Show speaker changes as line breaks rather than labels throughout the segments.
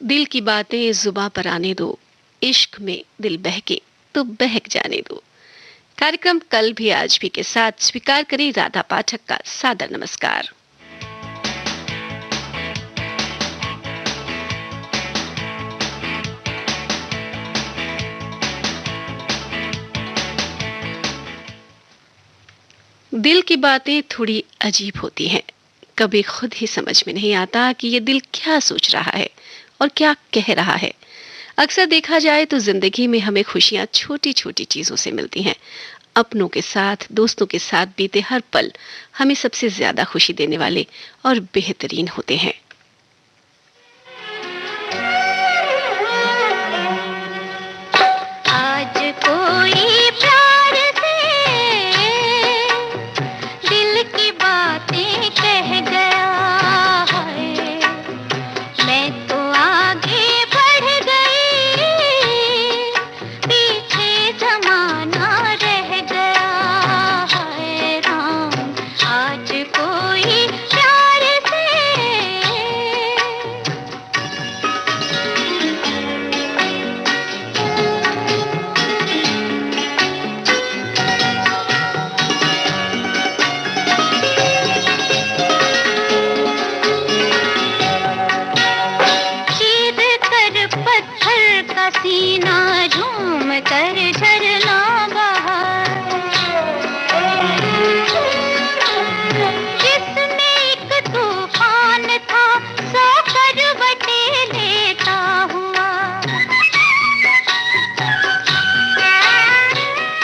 दिल की बातें जुबां पर आने दो, इश्क में दिल बहके तो बहक जाने दो। कार्यक्रम कल भी आज भी के साथ स्वीकार करें राधा पाठक का सादर नमस्कार। दिल की बातें थोड़ी अजीब होती हैं। कभी खुद ही समझ में नहीं आता कि ये दिल क्या सोच रहा है और क्या कह रहा है। अक्सर देखा जाए तो जिंदगी में हमें खुशियां छोटी छोटी चीजों से मिलती हैं। अपनों के साथ, दोस्तों के साथ बीते हर पल हमें सबसे ज्यादा खुशी देने वाले और बेहतरीन होते हैं।
आज कोई प्यार से दिल की बातें कह गया है, मैं तो आगे बढ़ गई, पीछे जमाना रह गया है राम। आज कोई प्यार से चीर कर पत्थर का सीना, झूम कर झरना बहा, जिसमें एक तूफान था, सौ करवटें लेता हुआ।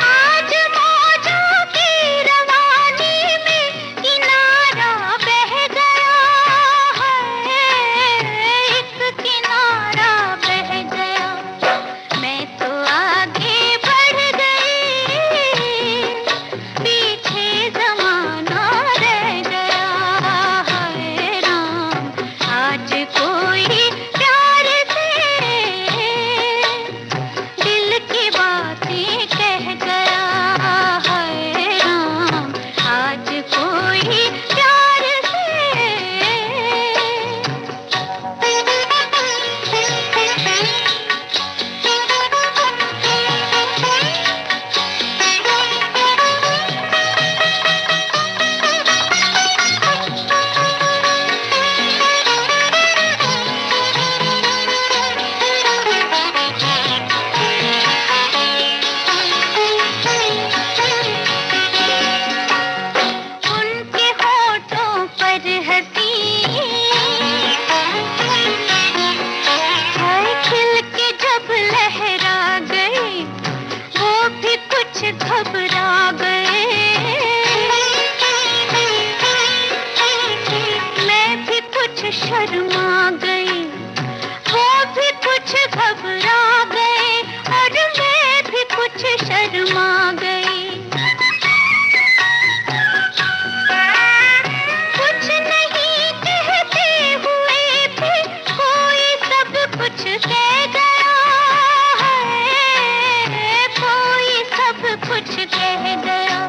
आज मौजों की रवानी में किनारा बह गया है, एक किनारा बह गया, मैं तो आगे बढ़ गई, पीछे जमाना रह गया है राम। आज कोई प्यार से दिल की बातें कह गया है राम। आज कोई प्यार से उनके होठों पर हंसी हाय खिल के जब लहरा गई, वो भी कुछ घबरा गए, मैं भी कुछ शर्मा गई, वो भी कुछ घबरा गए, और मैं भी कुछ शर्मा गई। कुछ नहीं कहते हुए भी कोई सब कुछ कह गया है, कोई सब कुछ कह गया,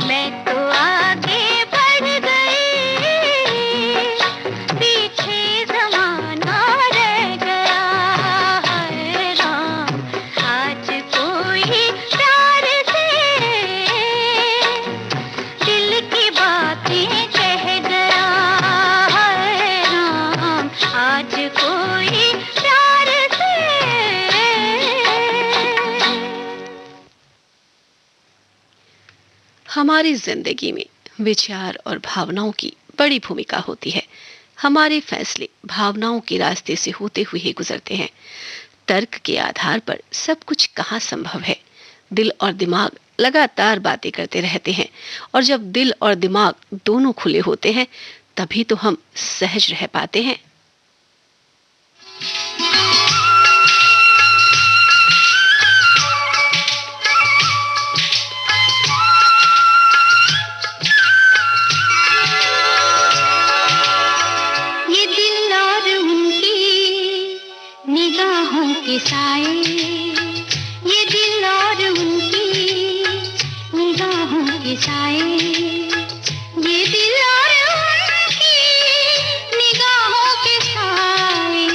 मैं तो आगे बढ़ गई, पीछे जमाना रह गया है राम। आज कोई प्यार से दिल की बातें कह गया है राम। आज कोई प्यार से
हमारी जिंदगी में विचार और भावनाओं की बड़ी भूमिका होती है। हमारे फैसले भावनाओं के रास्ते से होते हुए ही गुजरते हैं। तर्क के आधार पर सब कुछ कहाँ संभव है। दिल और दिमाग लगातार बातें करते रहते हैं, और जब दिल और दिमाग दोनों खुले होते हैं तभी तो हम सहज रह पाते हैं।
ये दिल और उनकी निगाहों के साए, ये दिल और उनकी निगाहों के साए, ये दिल और उनकी निगाहों के साए,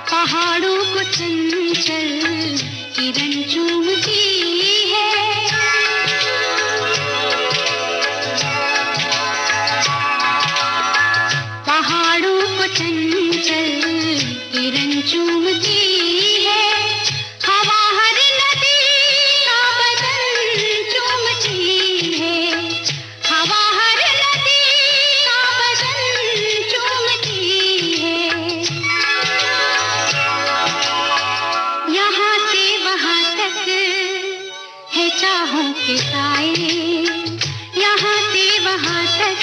पहाड़ों को चंचल किरण चूमती है, पहाड़ों को चंचल किरण चूमती है, हवा हर नदी का बदन चूमती है, हवा हर नदी का बदन चूमती है। यहाँ से वहाँ तक है चाहों के साए, यहाँ से वहाँ तक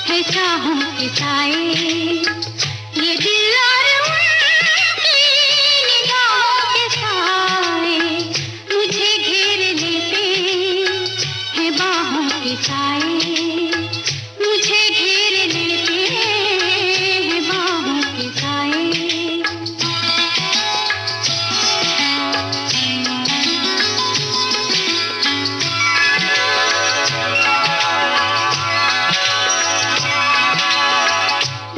है चाहों के साए, ये दिल और उनकी निगाहों के साए मुझे घेर लेते हैं बाहों के साए, मुझे घेर लेते हैं बाहों के साए।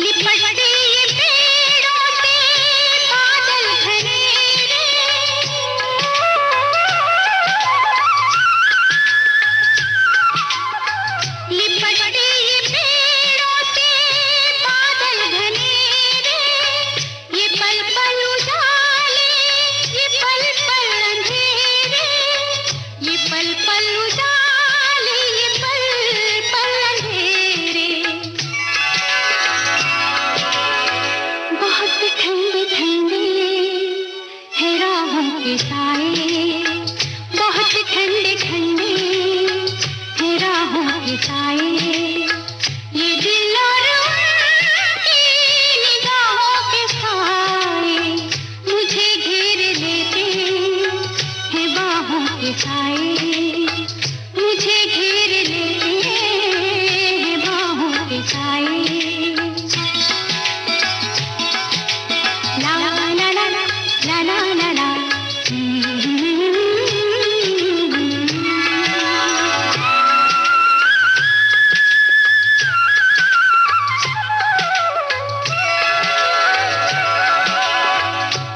लिपटते ये पेड़ों से बादल घनेरे, लिपटते ये पेड़ों से बादल घनेरे, ये पल पल उजाले, ये पल पल अंधेरे, ये पल पल उजाले, ये पल पल अंधेरे। बहुत ठंडे ठंडे है राहों के साए, बहुत ठंडे ठंडे है राहों के साए, ये दिल और उनकी निगाहों के साए मुझे घेर लेते हैं बाहों के साए, मुझे घेर लेते हैं बाहों के साए। ला ला ला ला ला ला ला ला।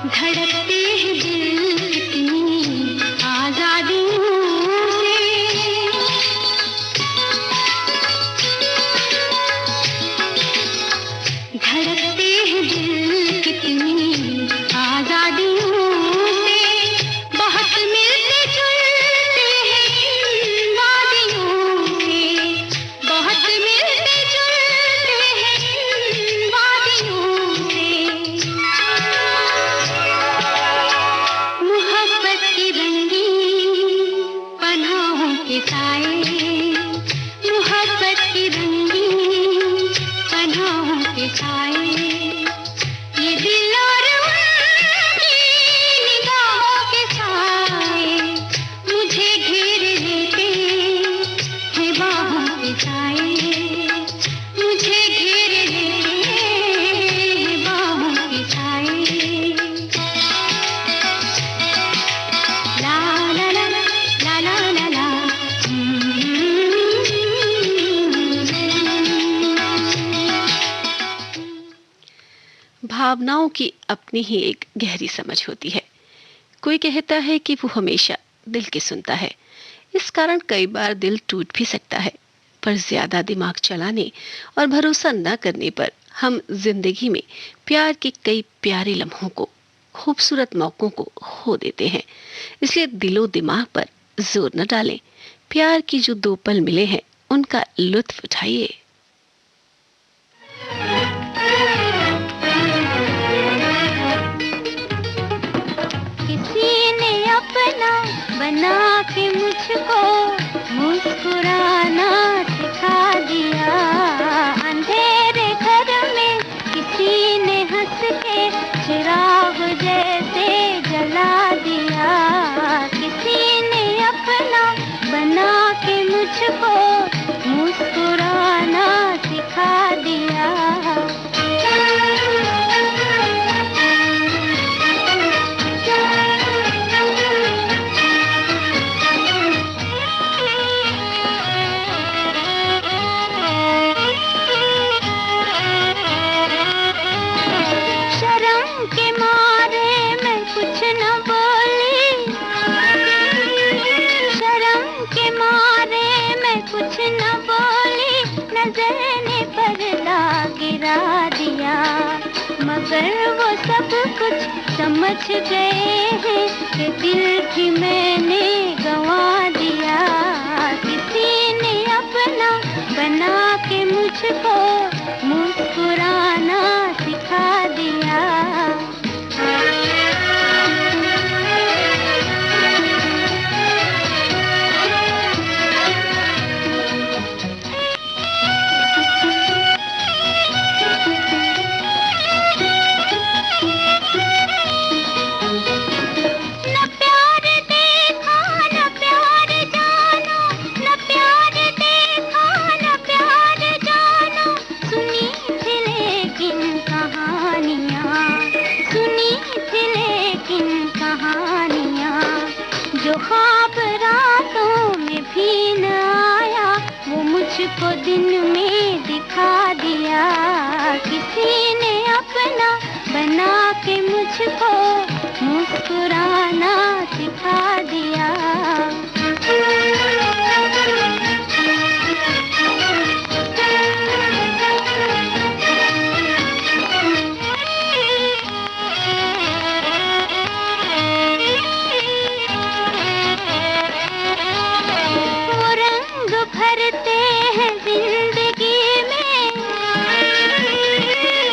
धड़कते हैं दिल कितनी आजादियों से, धड़कते हैं दिल कितनी आजादियों से, बहुत मिलते जुलते हैं इन वादियों से, बहुत मिलते जुलते हैं इन वादियों से। मोहब्बत की रंगीन पनाहों के साए, मोहब्बत की रंगीन पनाहों के साए, ये दिल और उनकी निगाहों के साए मुझे घेर लेते हैं बाहों के साए, मुझे घेर लेते हैं बाहों के साए। ला ला ला ला ला ला ला।
भावनाओं की अपनी ही एक गहरी समझ होती है। कोई कहता है कि वो हमेशा दिल की सुनता है, इस कारण कई बार दिल टूट भी सकता है, पर ज्यादा दिमाग चलाने और भरोसा न करने पर हम जिंदगी में प्यार के कई प्यारे लम्हों को, खूबसूरत मौकों को खो देते हैं। इसलिए दिलो दिमाग पर जोर न डालें, प्यार की जो दो पल मिले हैं उनका लुत्फ उठाइए।
किसी ने अपना बना के मुझको मुस्कुराना सिखा दिया, अंधेरे घर में किसी ने हंस के चिराग जैसे जला दिया, किसी ने अपना बना के मुझको मुस्कुराना सिखा दिया। सब कुछ समझ गए हैं कि दिल भी मैंने गंवा दिया। किसी ने अपना बना के मुझको मुस्कुराना सिखा दिया। जो ख्वाब रातों में भी न आया वो मुझको दिन में दिखा दिया। किसी ने अपना बना के मुझको मुस्कुराना सिखा दिया। भरते हैं जिंदगी में,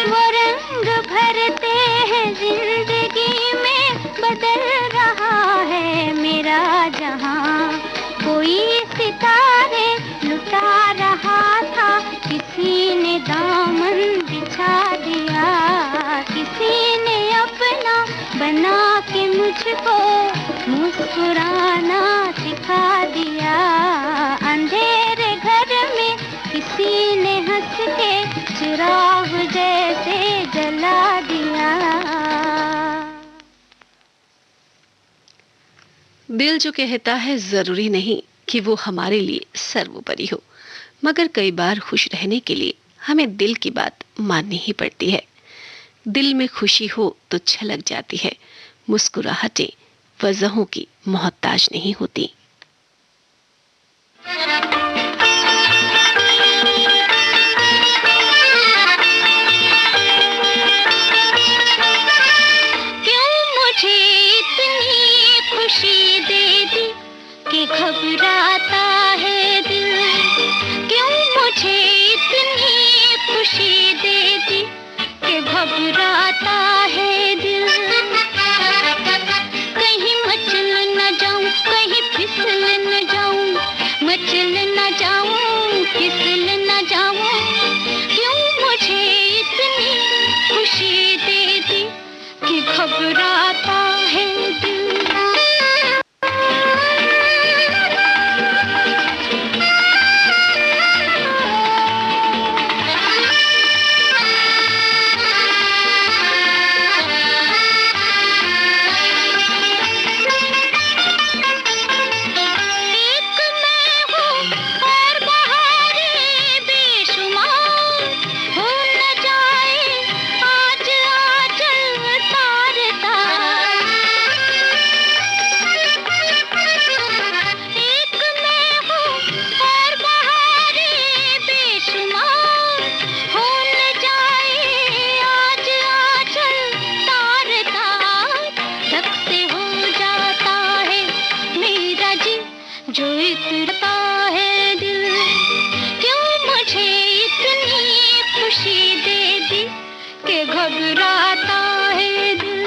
वो रंग भरते हैं जिंदगी में, बदल रहा है मेरा जहां। कोई सितारे लुटा रहा था, किसी ने दामन बिछा दिया। किसी ने अपना बना के मुझको मुस्कुराना सिखा दिया। अंधेरे घर में किसी ने हंस के चिराग जैसे जला दिया।
दिल जो कहता है जरूरी नहीं कि वो हमारे लिए सर्वोपरि हो, मगर कई बार खुश रहने के लिए हमें दिल की बात माननी ही पड़ती है। दिल में खुशी हो तो छलक जाती है। मुस्कुराहटें वजहों की मोहताज नहीं होती।
क्यों मुझे इतनी खुशी दे दी कि घबराता है दिल। क्यों मुझे इतनी खुशी दे दी कि घबराता है दिल। कहीं मचल न जाऊं, कहीं फिसल न जाऊं, मचल न जाऊं, फिसल न जाऊं। क्यों मुझे इतनी खुशी दे दी कि घबराता है दिल। जो इतरता है दिल। क्यों मुझे इतनी खुशी दे दी कि घबराता है दिल।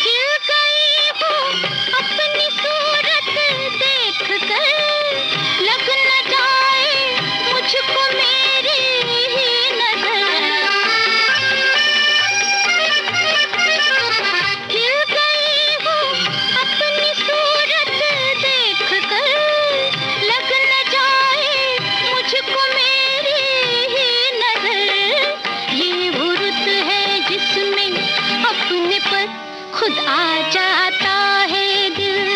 हिल गई हूँ अपनी सूरत देख कर, लग न जाए मुझको मेरी ही नजर। हिल गई हूँ अपनी सूरत देख कर, लग न जाए मुझको मेरी ही नजर। ये वो रुत है जिसमें अपने पर खुद आ जाता है दिल।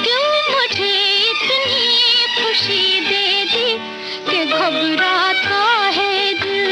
क्यों मुझे इतनी खुशी दे दी कि घबराता है दिल।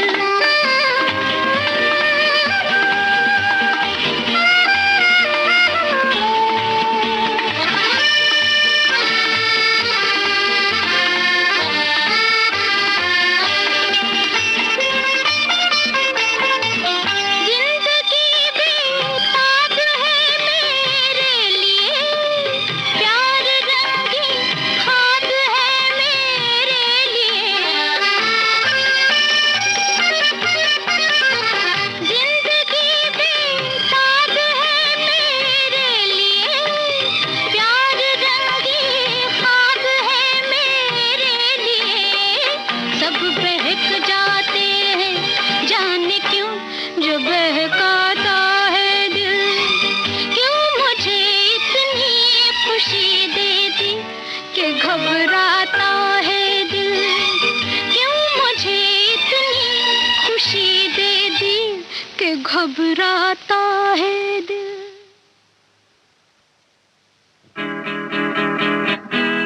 घबराता है दिल।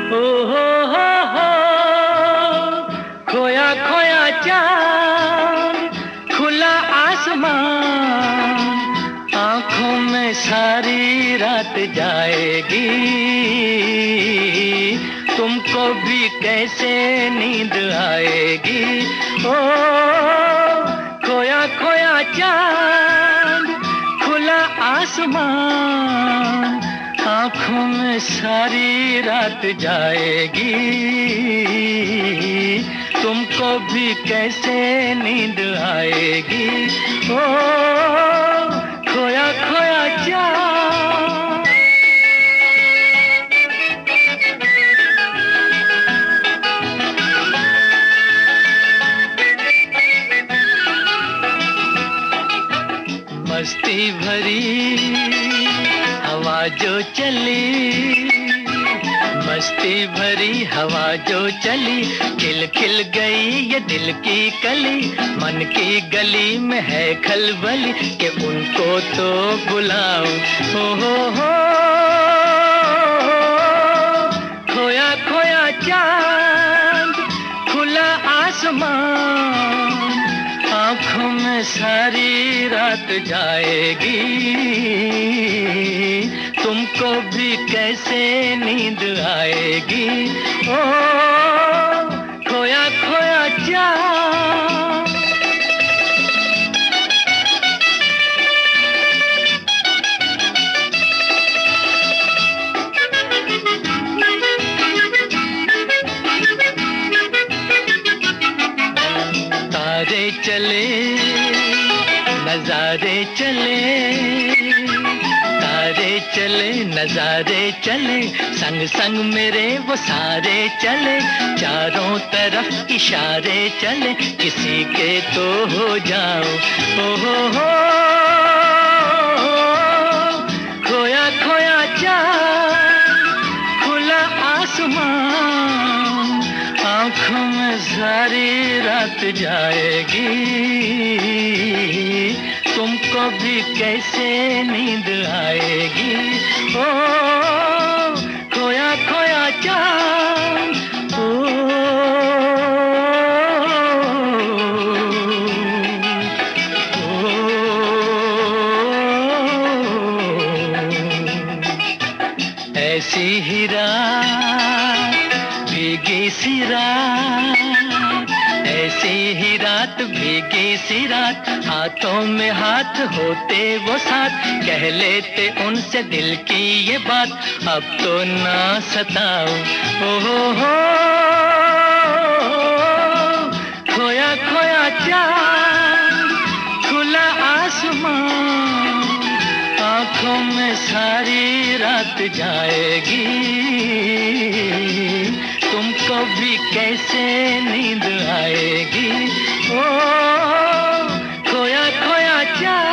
हो खोया खोया चांद, खुला आसमान, आंखों में सारी रात जाएगी, तुमको भी कैसे नींद आएगी। ओ खोया खोया चांद, खुला आसमान, आंखों में सारी रात जाएगी, तुमको भी कैसे नींद आएगी। ओ खोया खोया चांद। मस्ती भरी हवा जो चली, मस्ती भरी हवा जो चली, खिल खिल गई ये दिल की कली, मन की गली में है खलबली कि उनको तो बुलाऊं। हो खोया खोया चांद, खुला आसमान, आंखों में सारी रात जाएगी, तुमको भी कैसे नींद आएगी। ओ खोया खोया चांद। तारे चले नजारे चले, तारे चले नजारे चले, संग संग मेरे वो सारे चले, चारों तरफ इशारे चले, किसी के तो हो जाओ। हो खोया खोया चांद, खुला आसमान, आंखों में सारी रात जाएगी, तुमको भी कैसे नींद आएगी। ओ खोया खोया चांद। ऐसी ही रात भीगी सी रात, ऐसी ही रात भीगी सी रात, हाथों में हाथ होते वो साथ, कह लेते उनसे दिल की ये बात, अब तो ना सताओ। हो खोया खोया चांद, खुला आसमान, आंखों में सारी रात जाएगी, तुमको भी कैसे नींद आएगी। ओ खोया खोया चांद।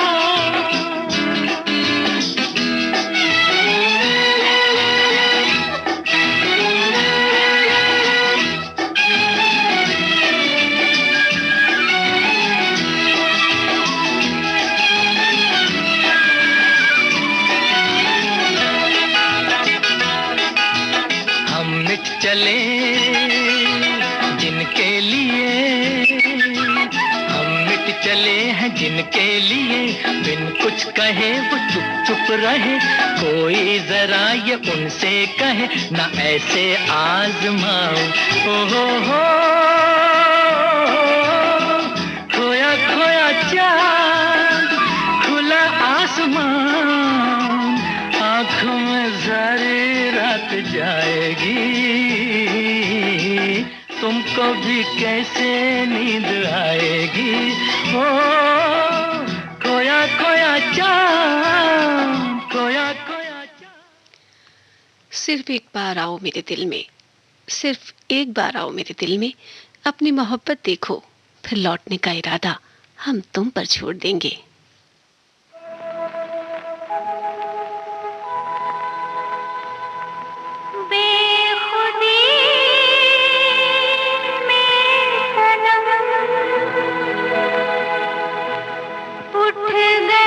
चले जिनके लिए, हम मिट चले हैं जिनके लिए, बिन कुछ कहे वो चुप चुप रहे, कोई जरा ये उनसे कहे ना ऐसे आजमाओ। हो खोया खोया चांद, खुला आसमान, आंखों में सारी रात जाएगी, तुमको भी कैसे नींद आएगी। ओ खोया खोया चांद, खोया खोया चांद।
सिर्फ एक बार आओ मेरे दिल में, सिर्फ एक बार आओ मेरे दिल में, अपनी मोहब्बत देखो, फिर लौटने का इरादा हम तुम पर छोड़ देंगे।
उठ गए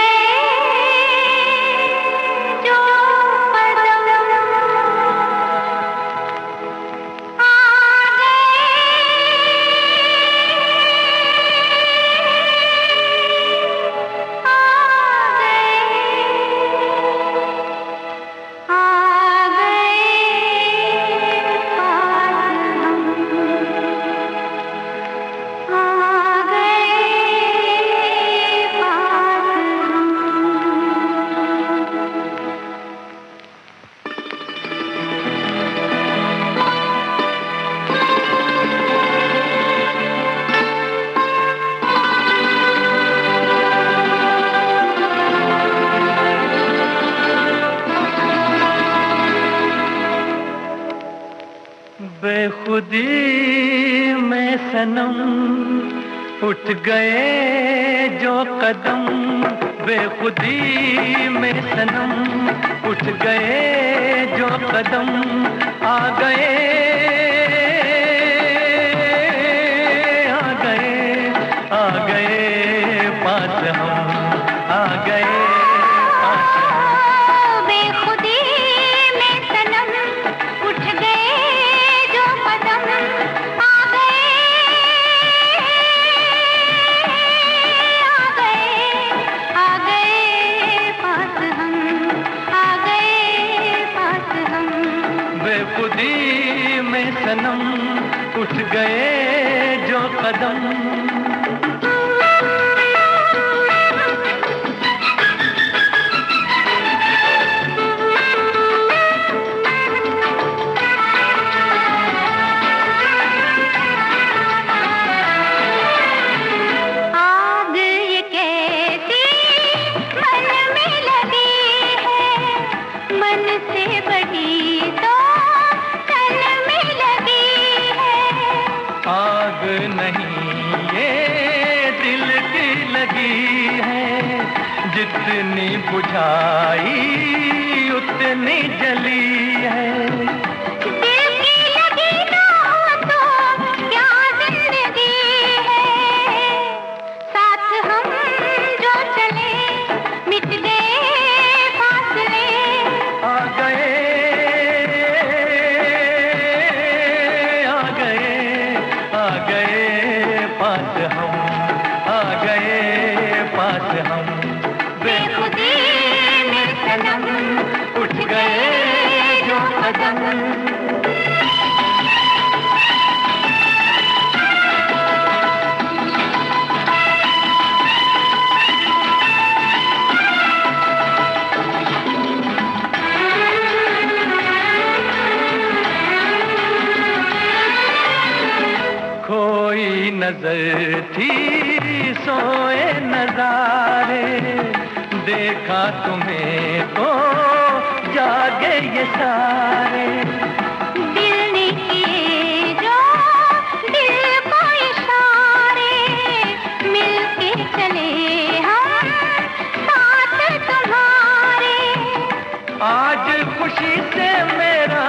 बेखुदी में सनम उठ गए जो कदम, बेखुदी में सनम उठ गए जो कदम, आ गए आ गए आ गए पास हम, आ गए पास हम।
बेखुदी में सनम उठ गए जो कदम, आ गए आ गए पास हम, आ गए पास हम।
बेखुदी में सनम उठ गए जो कदम।
आग ये कैसी मन में लगी है, मन से बड़ी तो तन में लगी है।
आग नहीं ये दिल की लगी है, जितनी बुझाई उतनी जली है।
दिल की लगी ना हो तो क्या जिंदगी है, साथ हम जो चले मिट गए फासले।
आ गए आ गए आ गए पास हम, आ गए पास हम।
बेखुदी में सनम
उठ गए जो कदम। खोई नजर थी सोए नजारे, देखा तुम्हें तो जागे ये सारे।
दिल ने किए जो दिल को इशारे, मिलके चले हम साथ तुम्हारे।
आज खुशी से मेरा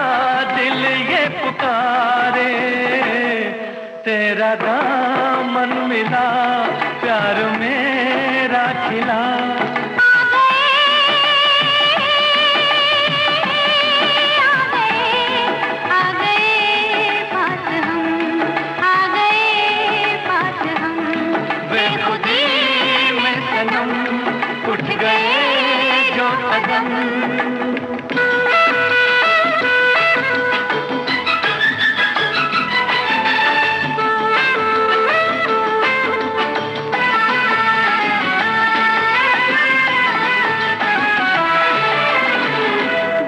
दिल ये पुकारे, तेरा दामन मिला प्यार मेरा खिला।
आ गए आ गए पास हम, आ गए पास हम।
बेखुदी में सनम उठ गए जो कदम।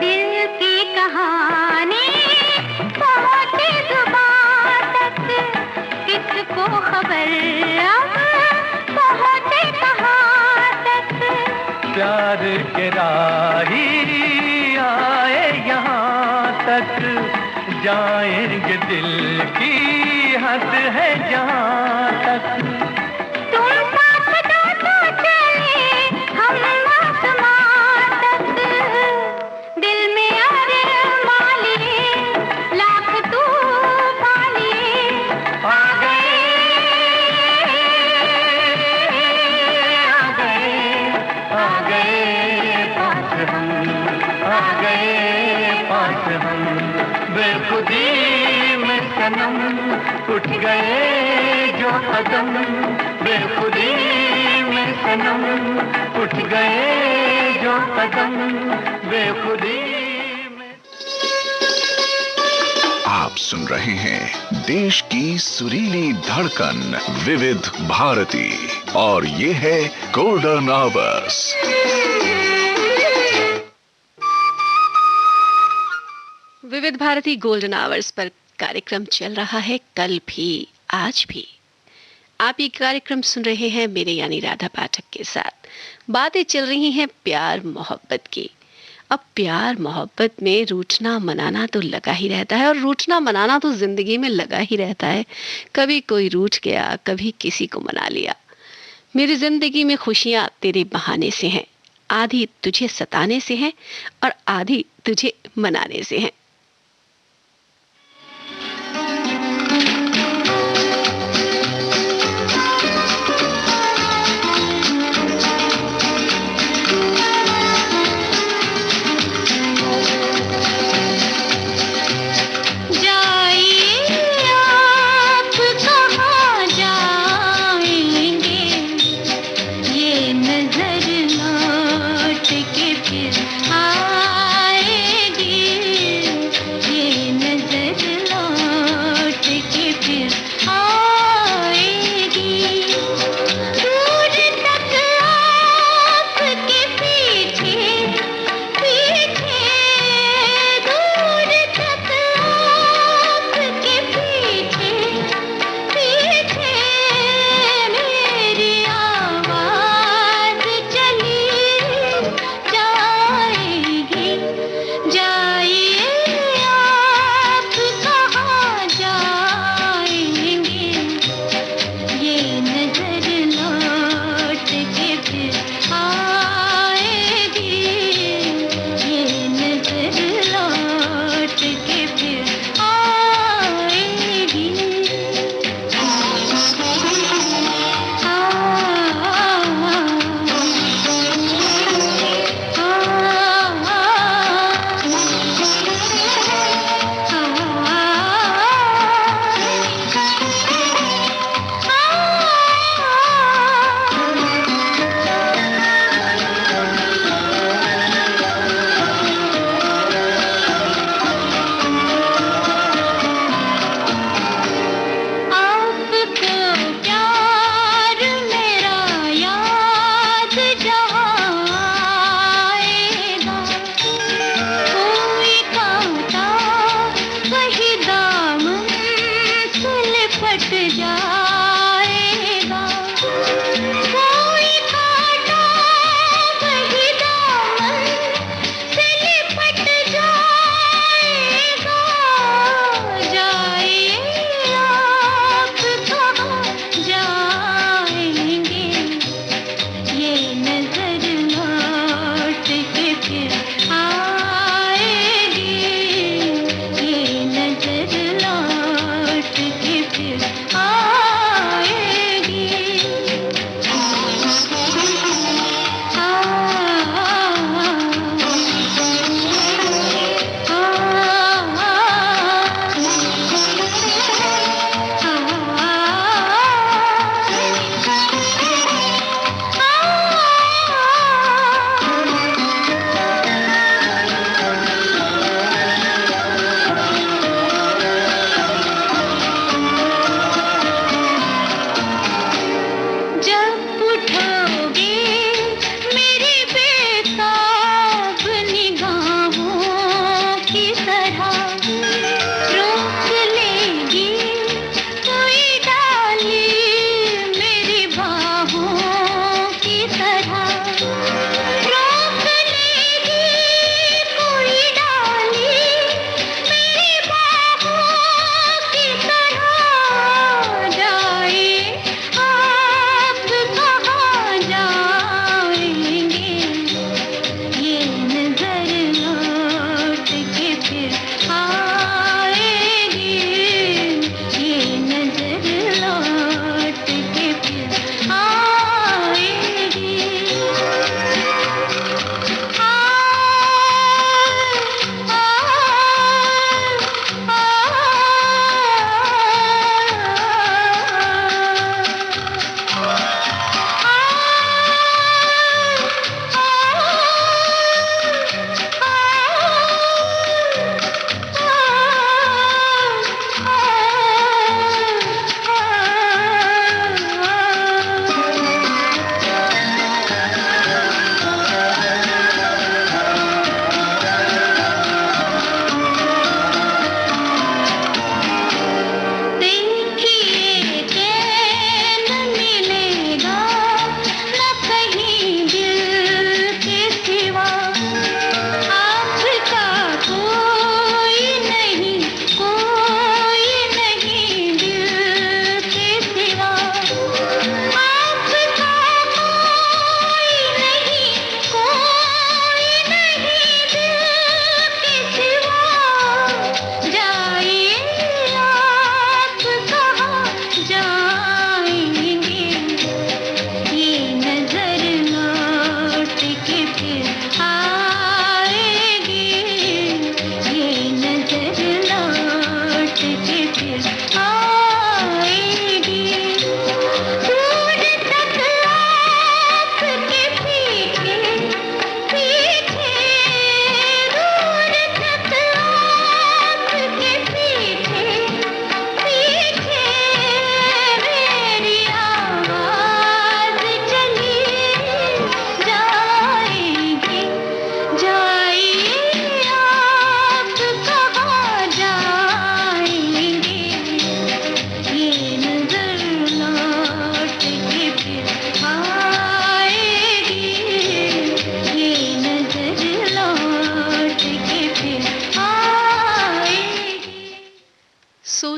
दिल की कहानी पहुंचे जुबां तक, किसको खबर अब पहुंचे कहाँ तक।
प्यार के राही आए यहाँ तक, जाएंगे दिल की हद है जहाँ तक।
तुम साथ दो तो चले हम आसमां तक, दिल में अरमां लिए लाख तूफान लिए।
आ गए आ गए आ गए पास हम, आ गए पास हम। बेखुदी में सनम उठ गए जो कदम, बेखुदी में सनम उठ गए जो कदम, बेखुदी में।
आप सुन रहे हैं देश की सुरीली धड़कन विविध भारती और ये है गोल्डन आवर्स।
विविध भारती गोल्डन आवर्स पर कार्यक्रम चल रहा है, कल भी आज भी। आप ये कार्यक्रम सुन रहे हैं मेरे यानी राधा पाठक के साथ। बातें चल रही हैं प्यार मोहब्बत की। अब प्यार मोहब्बत में रूठना मनाना तो लगा ही रहता है, और रूठना मनाना तो जिंदगी में लगा ही रहता है। कभी कोई रूठ गया, कभी किसी को मना लिया। मेरी जिंदगी में खुशियां तेरे बहाने से हैं, आधी तुझे सताने से हैं और आधी तुझे मनाने से हैं।
नजर लौट के फिर आएगी।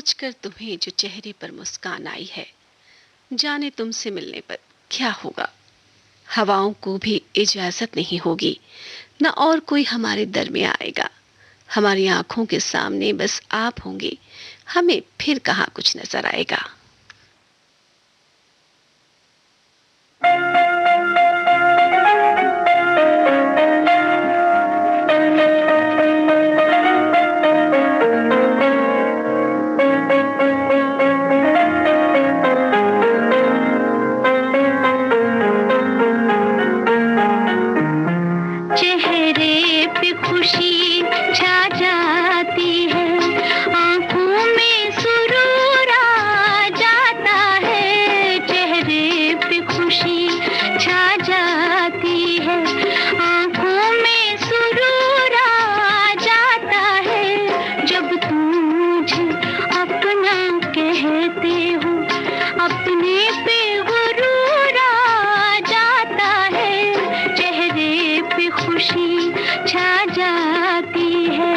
सोचकर तुम्हें जो चेहरे पर मुस्कान आई है, जाने तुमसे मिलने पर क्या होगा। हवाओं को भी इजाजत नहीं होगी, न और कोई हमारे दर में आएगा। हमारी आंखों के सामने बस आप होंगे, हमें फिर कहाँ कुछ नजर आएगा।
चेहरे पे खुशी छा जाती है, आंखों में सुरूर आ जाता है। चेहरे पे खुशी छा जाती है, आंखों में सुरूर आ जाता है। जब तुम मुझे अपना कहते हो, अपने पे गुरूर आ जाता है। चेहरे पे खुशी छा जाती है।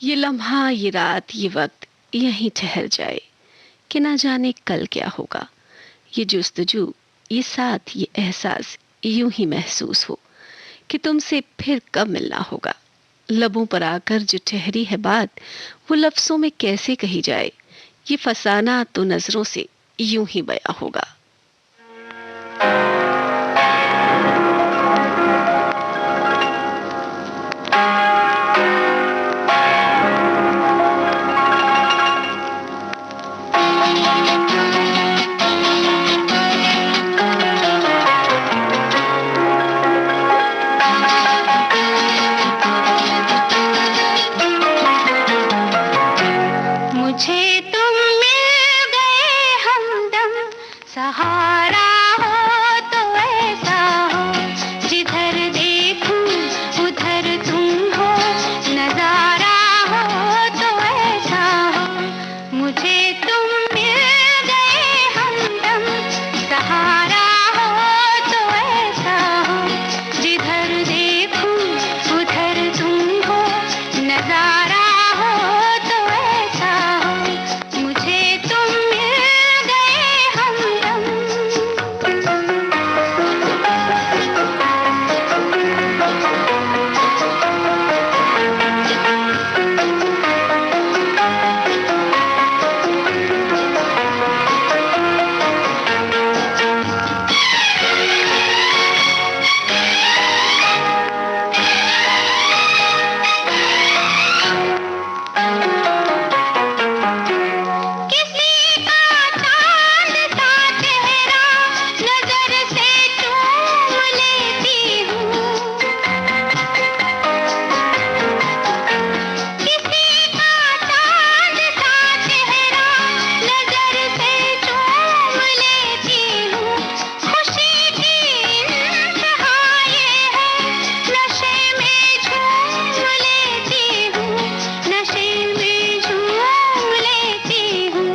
ये लम्हा, ये रात, ये वक्त यहीं ठहर जाए कि ना जाने कल क्या होगा। ये जुस्तजू, ये साथ, ये एहसास यूं ही महसूस हो कि तुमसे फिर कब मिलना होगा। लबों पर आकर जो ठहरी है बात, वो लफ्जों में कैसे कही जाए। ये फसाना तो नजरों से यूं ही बयां होगा।
मुझे तुम मिल गए हमदम, सहारा हो तो ऐसा हो, जिधर देखूं उधर तुम हो, नजारा हो तो ऐसा हो। मुझे तुम मिल गए हमदम, सहारा हो तो ऐसा हो, जिधर देखूं उधर तुम हो, नजारा हो तो ऐसा हो। मुझे तुम मिल गए हमदम। किसी का चांद सा चेहरा नजर से चूम लेती हूँ, किसी का चांद सा चेहरा नजर से चूम लेती हूँ। खुशी की इंतहा ये है, नशे में झूम लेती हूँ, नशे में झूम लेती हूँ।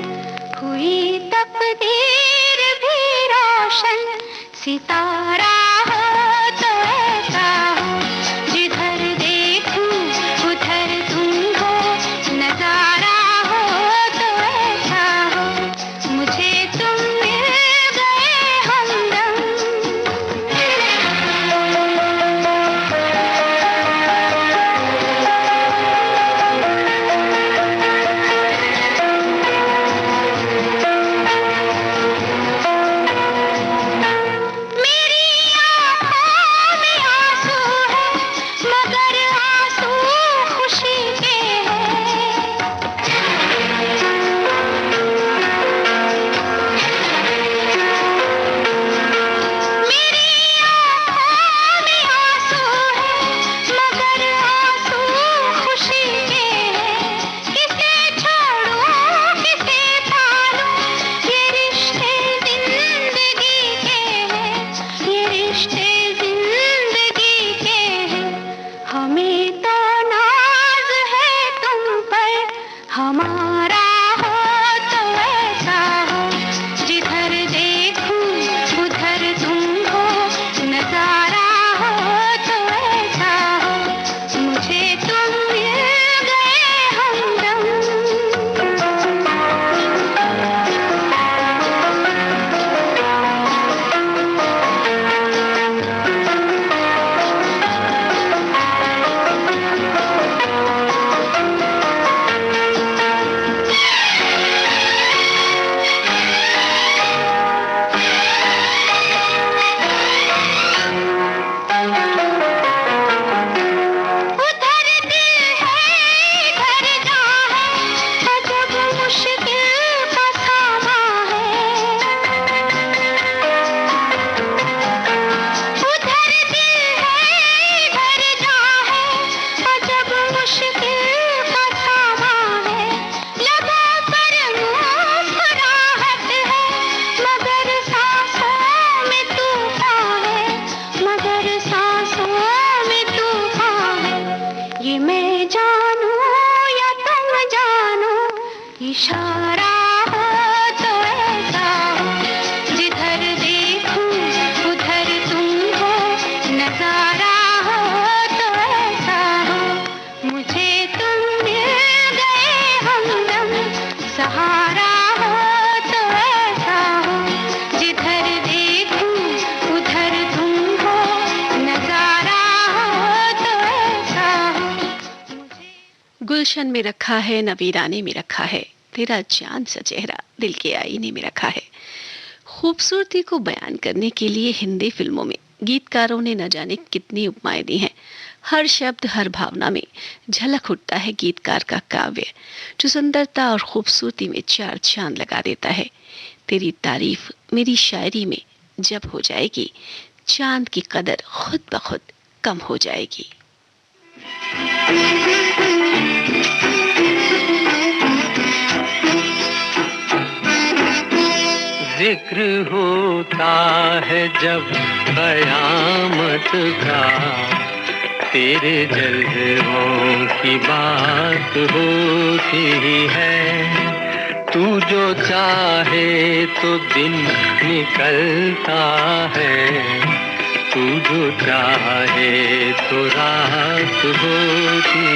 हुई तकदीर भी रोशन, सितारा हो तो ऐसा हो, जिधर देखूं उधर तुम हो, नजारा हो तो ऐसा हो। मुझे तुम मिल गए हमदम। मेरी आँखों में आंसू है, मगर आंसू खुशी के हैं। मेरी आँखों में आंसू है, मगर आंसू खुशी के हैं। किसे छोड़ूं किसे पालूं, ये रिश्ते जिंदगी के हैं, ये रिश्ते जिंदगी के हैं। हमें तो नाज है तुम पर, हमारा हो तो ऐसा हो, जिधर देखूं उधर तुम हो, नजारा हो तो ऐसा हो। मुझे तुम मिल गए हमदम। उधर दिल है इधर जहाँ है, अजब मुश्किल का सामा है। उधर दिल है इधर जहाँ है, अजब मुश्किल का सामा है। लबों पर मुस्कुराहट है, मगर सांसों में तूफान है, मगर सांसों में तूफान है। ये मैं जानूं या तुम जानो, इशारा हो तो ऐसा हो, जिधर देखूं उधर तुम हो, नजारा हो तो ऐसा हो। मुझे तुम मिल गए हमदम, सहारा हो तो ऐसा हो, जिधर देखूं उधर तुम हो, नजारा हो तो ऐसा हो।
गुलशन में रखा है न वीराने में रखा है, तेरा चांद सा चेहरा दिल के आईने में रखा है। खूबसूरती को बयान करने के लिए हिंदी फिल्मों में गीतकारों ने न जाने कितनी उपमाएं दी हैं। हर शब्द हर भावना में झलक उठता है गीतकार का काव्य, जो सुंदरता और खूबसूरती में चार चांद लगा देता है। तेरी तारीफ मेरी शायरी में जब हो जाएगी, चांद की कदर खुद ब खुद कम हो जाएगी।
जिक्र होता है जब कयामत का, तेरे जलवों की बात होती है। तू जो चाहे तो दिन निकलता है, तू जो चाहे तो रात होती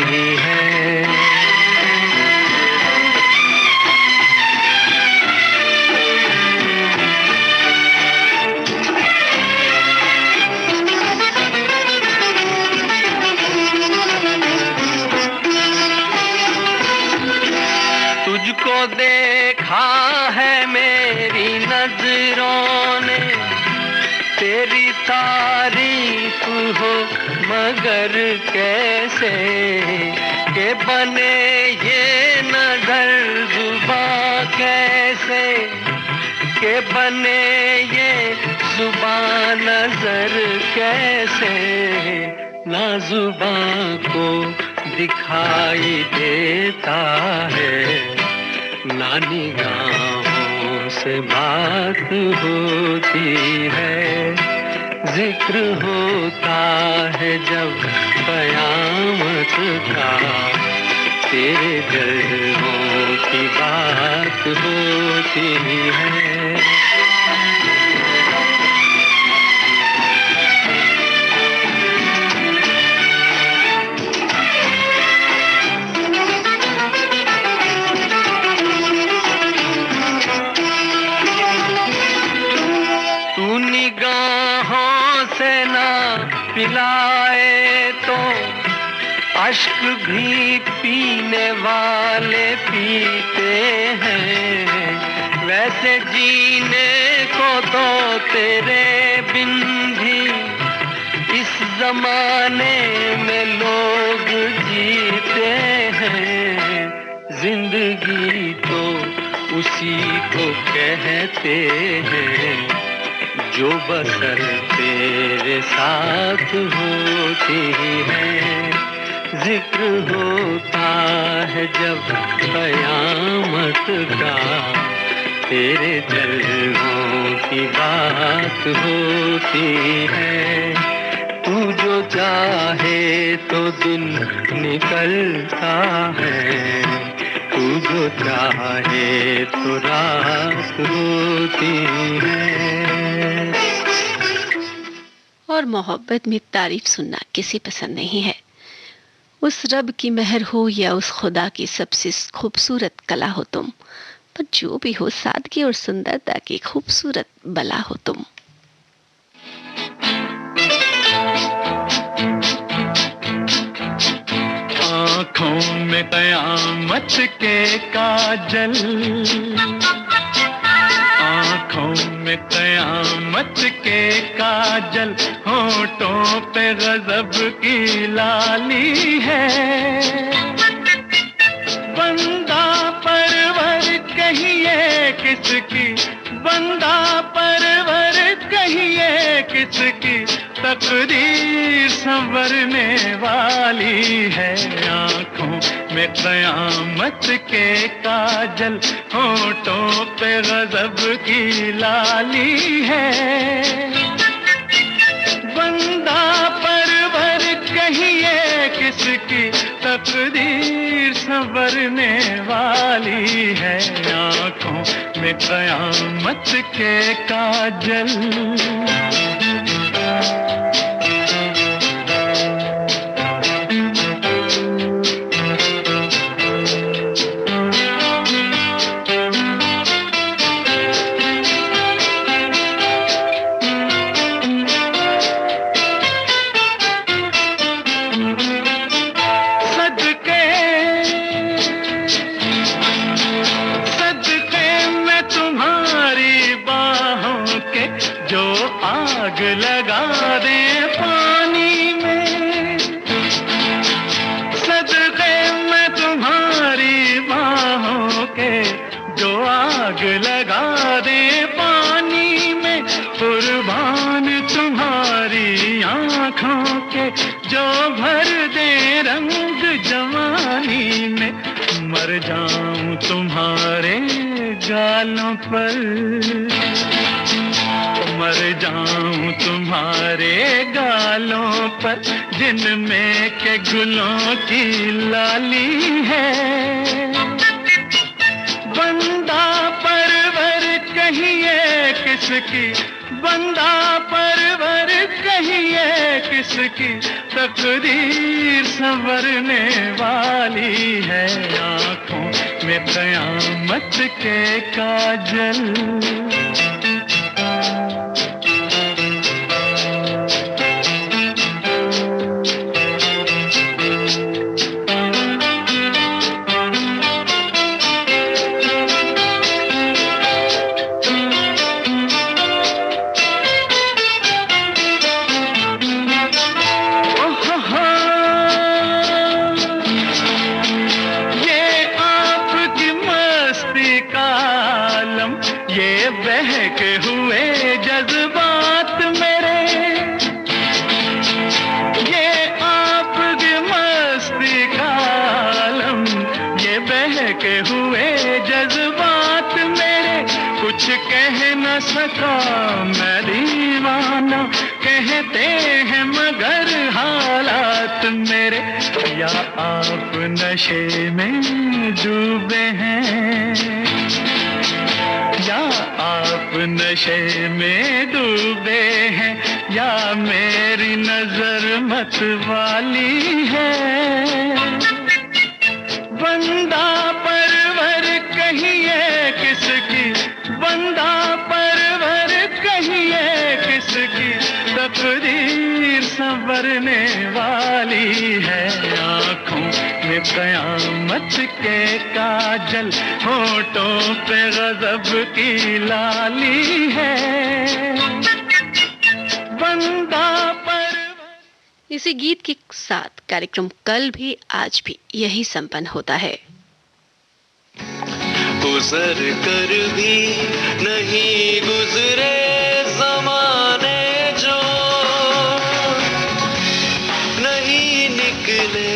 है। तुझको देखा है मेरी नजरों ने, तेरी तारीफ हो मगर कैसे, के बने ये नजर जुबां कैसे, के बने ये जुबां नजर कैसे, ना जुबां को दिखाई देता है, ना निगाहों से बात होती है। जिक्र होता है जब कयामत का, तेरे जलवों की बात होती है। निगाहों से ना पिलाए तो अश्क भी पीने वाले पीते हैं। वैसे जीने को तो तेरे बिन भी इस जमाने में लोग जीते हैं। जिंदगी तो उसी को कहते हैं जो बसर तेरे साथ होती है। जिक्र होता है जब कयामत का, तेरे जलवों की बात होती है। तू जो चाहे तो दिन निकलता है, तू जो चाहे तो रात होती है।
और मोहब्बत में तारीफ सुनना किसे पसंद नहीं है। उस रब की मेहर हो या उस खुदा की सबसे खूबसूरत कला हो तुम, पर जो भी हो सादगी और सुंदरता की खूबसूरत बला हो तुम।
आँखों में कयामत के काजल, आँखों में कयामत के काजल, होठों पे गजब की लाली है। बंदा परवर कहिए किसकी, बंदा परवर कहिए किसकी, तकदीर संवरने वाली है। आँखों में कयामत के काजल, होठों पे गजब की लाली है। बंदा परवर कहिए किसकी, तकदीर संवरने वाली है। आँखों में कयामत के काजल। कहिए जो भर दे रंग जवानी में, मर जाऊं तुम्हारे गालों पर, मर जाऊं तुम्हारे गालों पर, जिनमें के गुलों की लाली है। बंदा परवर कहिए किसकी, बंदा परवर कहिए किसकी, तकदीर संवरने वाली है। आंखों में कयामत के काजल, ये बहके हुए जज्बात मेरे, ये आपकी मस्ती का आलम, ये बहके हुए जज्बात मेरे, कुछ कह न सका मैं दीवाना, कहते हैं मगर हालात मेरे। या आप नशे में डूबे हैं, या आप नशे में डूबे हैं, या मेरी नजर मत वाली है। बंदा परवर कहिए किसकी, बंदा परवर कहिए किसकी, तकदीर संवरने वाली है। आंखों में कयामत के काजल, होठों पे गजब की लाली है। बंदा परवर।
इसी गीत के साथ कार्यक्रम कल भी आज भी यही संपन्न होता है।
गुजर कर भी नहीं गुजरे ज़माने जो, नहीं निकले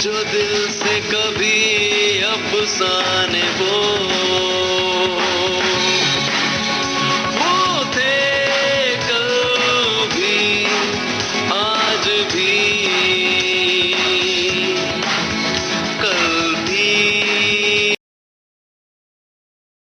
जो दिल से कभी अफसाने वो।